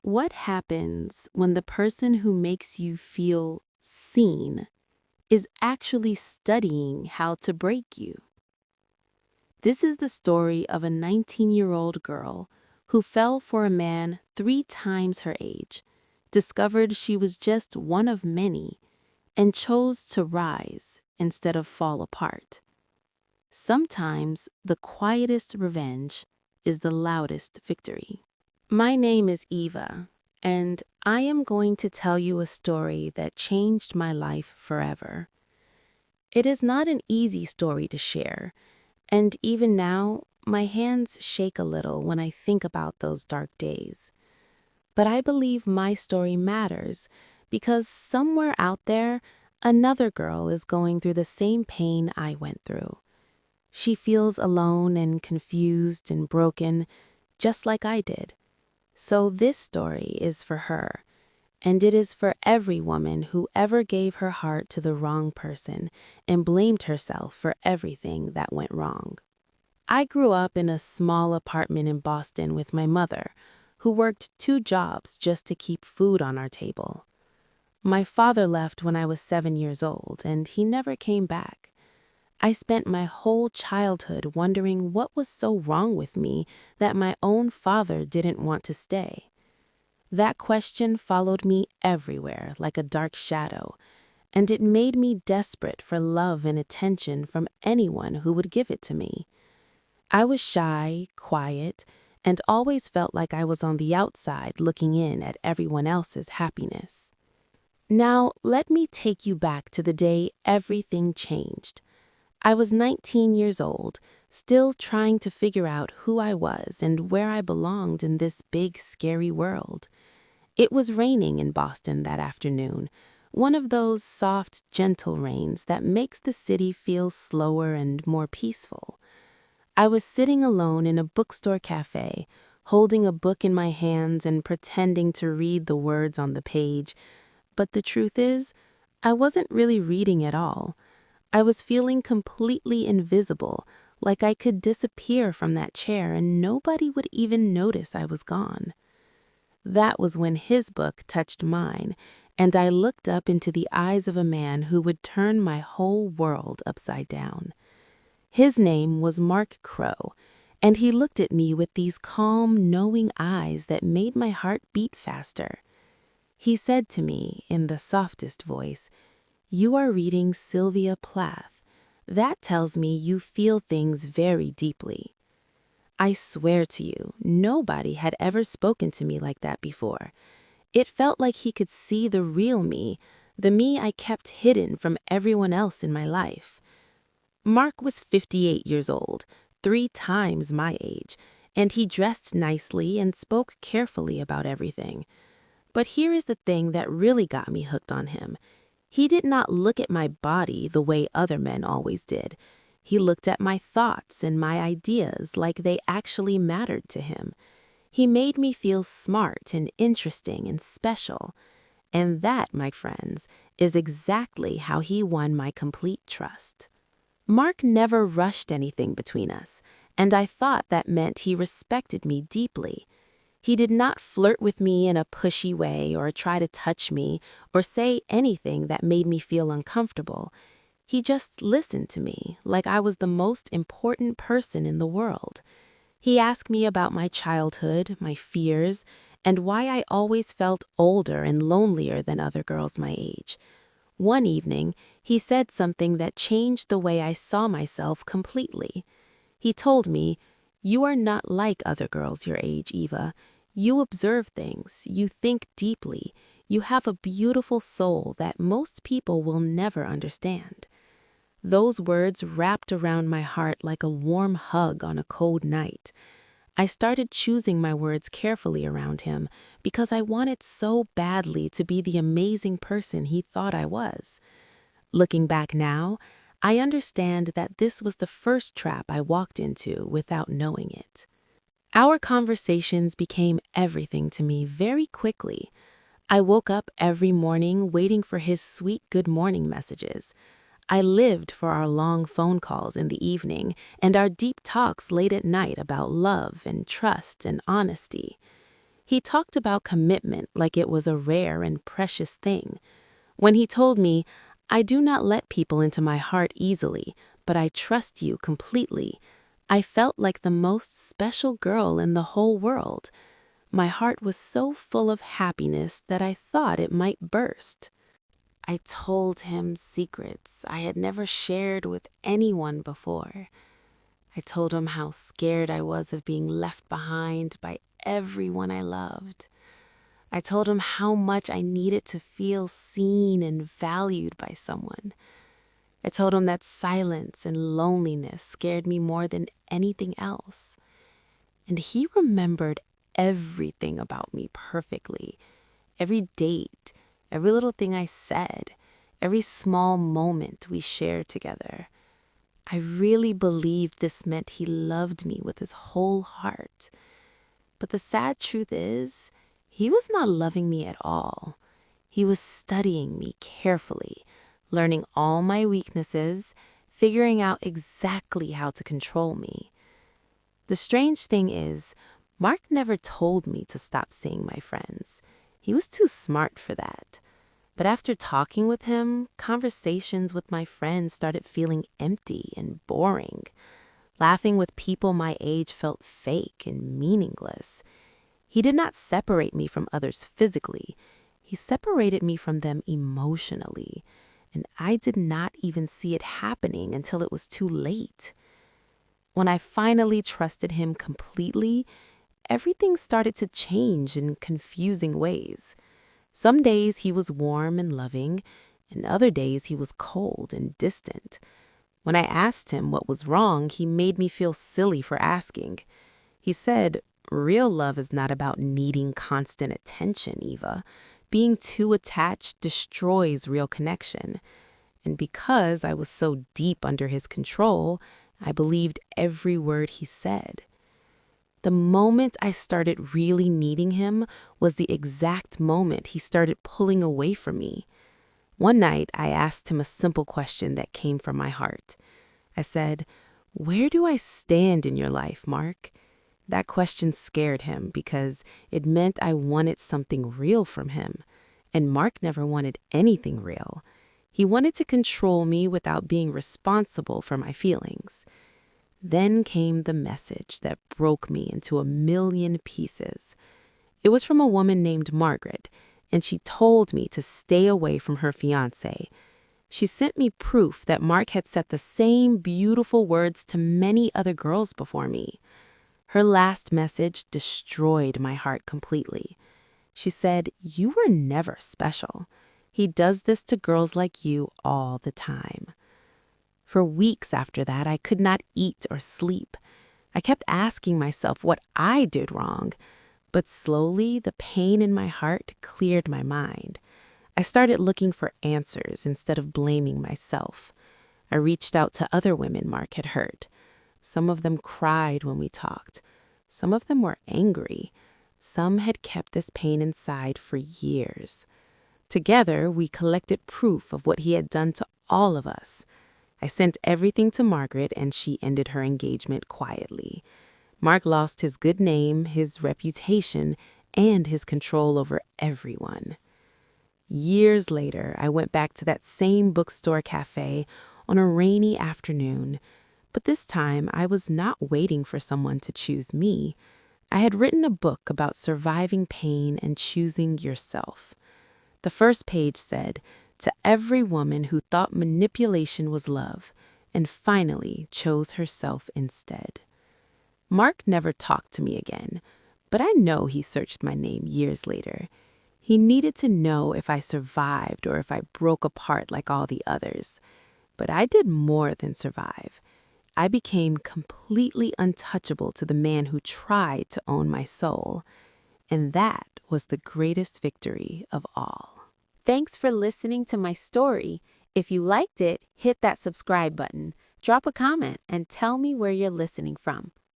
What happens when the person who makes you feel seen is actually studying how to break you? This is the story of a 19-year-old girl who fell for a man 3 times her age, discovered she was just one of many, and chose to rise instead of fall apart. Sometimes the quietest revenge is the loudest victory. My name is Eva, and I am going to tell you a story that changed my life forever. It is not an easy story to share, and even now, my hands shake a little when I think about those dark days. But I believe my story matters because somewhere out there, another girl is going through the same pain I went through. She feels alone and confused and broken, just like I did. So this story is for her, and it is for every woman who ever gave her heart to the wrong person and blamed herself for everything that went wrong. I grew up in a small apartment in Boston with my mother, who worked 2 jobs just to keep food on our table. My father left when I was 7 years old, and he never came back. I spent my whole childhood wondering what was so wrong with me that my own father didn't want to stay. That question followed me everywhere like a dark shadow, and it made me desperate for love and attention from anyone who would give it to me. I was shy, quiet, and always felt like I was on the outside looking in at everyone else's happiness. Now, let me take you back to the day everything changed. I was 19 years old, still trying to figure out who I was and where I belonged in this big, scary world. It was raining in Boston that afternoon, one of those soft, gentle rains that makes the city feel slower and more peaceful. I was sitting alone in a bookstore cafe, holding a book in my hands and pretending to read the words on the page. But the truth is, I wasn't really reading at all. I was feeling completely invisible, like I could disappear from that chair and nobody would even notice I was gone. That was when his book touched mine, and I looked up into the eyes of a man who would turn my whole world upside down. His name was Mark Crow, and he looked at me with these calm, knowing eyes that made my heart beat faster. He said to me in the softest voice, "You are reading Sylvia Plath. That tells me you feel things very deeply." I swear to you, nobody had ever spoken to me like that before. It felt like he could see the real me, the me I kept hidden from everyone else in my life. Mark was 58 years old, 3 times my age, and he dressed nicely and spoke carefully about everything. But here is the thing that really got me hooked on him. He did not look at my body the way other men always did. He looked at my thoughts and my ideas like they actually mattered to him. He made me feel smart and interesting and special. And that, my friends, is exactly how he won my complete trust. Mark never rushed anything between us, and I thought that meant he respected me deeply. He did not flirt with me in a pushy way or try to touch me or say anything that made me feel uncomfortable. He just listened to me like I was the most important person in the world. He asked me about my childhood, my fears, and why I always felt older and lonelier than other girls my age. One evening, he said something that changed the way I saw myself completely. He told me, "You are not like other girls your age, Eva. You observe things, you think deeply, you have a beautiful soul that most people will never understand." Those words wrapped around my heart like a warm hug on a cold night. I started choosing my words carefully around him because I wanted so badly to be the amazing person he thought I was. Looking back now, I understand that this was the first trap I walked into without knowing it. Our conversations became everything to me very quickly. I woke up every morning waiting for his sweet good morning messages. I lived for our long phone calls in the evening and our deep talks late at night about love and trust and honesty. He talked about commitment like it was a rare and precious thing. When he told me, "I do not let people into my heart easily, but I trust you completely," I felt like the most special girl in the whole world. My heart was so full of happiness that I thought it might burst. I told him secrets I had never shared with anyone before. I told him how scared I was of being left behind by everyone I loved. I told him how much I needed to feel seen and valued by someone. I told him that silence and loneliness scared me more than anything else. And he remembered everything about me perfectly. Every date, every little thing I said, every small moment we shared together. I really believed this meant he loved me with his whole heart. But the sad truth is, he was not loving me at all. He was studying me carefully, learning all my weaknesses, figuring out exactly how to control me. The strange thing is, Mark never told me to stop seeing my friends. He was too smart for that. But after talking with him, conversations with my friends started feeling empty and boring. Laughing with people my age felt fake and meaningless. He did not separate me from others physically. He separated me from them emotionally. And I did not even see it happening until it was too late. When I finally trusted him completely, everything started to change in confusing ways. Some days he was warm and loving, and other days he was cold and distant. When I asked him what was wrong, he made me feel silly for asking. He said, "Real love is not about needing constant attention, Eva. Being too attached destroys real connection." And because I was so deep under his control, I believed every word he said. The moment I started really needing him was the exact moment he started pulling away from me. One night, I asked him a simple question that came from my heart. I said, "Where do I stand in your life, Mark?" That question scared him because it meant I wanted something real from him. And Mark never wanted anything real. He wanted to control me without being responsible for my feelings. Then came the message that broke me into a million pieces. It was from a woman named Margaret, and she told me to stay away from her fiancé. She sent me proof that Mark had said the same beautiful words to many other girls before me. Her last message destroyed my heart completely. She said, "You were never special. He does this to girls like you all the time." For weeks after that, I could not eat or sleep. I kept asking myself what I did wrong, but slowly the pain in my heart cleared my mind. I started looking for answers instead of blaming myself. I reached out to other women Mark had hurt. Some of them cried when we talked. Some of them were angry. Some had kept this pain inside for years. Together, we collected proof of what he had done to all of us. I sent everything to Margaret, and she ended her engagement quietly. Mark lost his good name, his reputation, and his control over everyone. Years later, I went back to that same bookstore cafe on a rainy afternoon, but this time I was not waiting for someone to choose me. I had written a book about surviving pain and choosing yourself. The first page said, "To every woman who thought manipulation was love and finally chose herself instead." Mark never talked to me again, but I know he searched my name years later. He needed to know if I survived or if I broke apart like all the others. But I did more than survive. I became completely untouchable to the man who tried to own my soul. And that was the greatest victory of all. Thanks for listening to my story. If you liked it, hit that subscribe button, drop a comment, and tell me where you're listening from.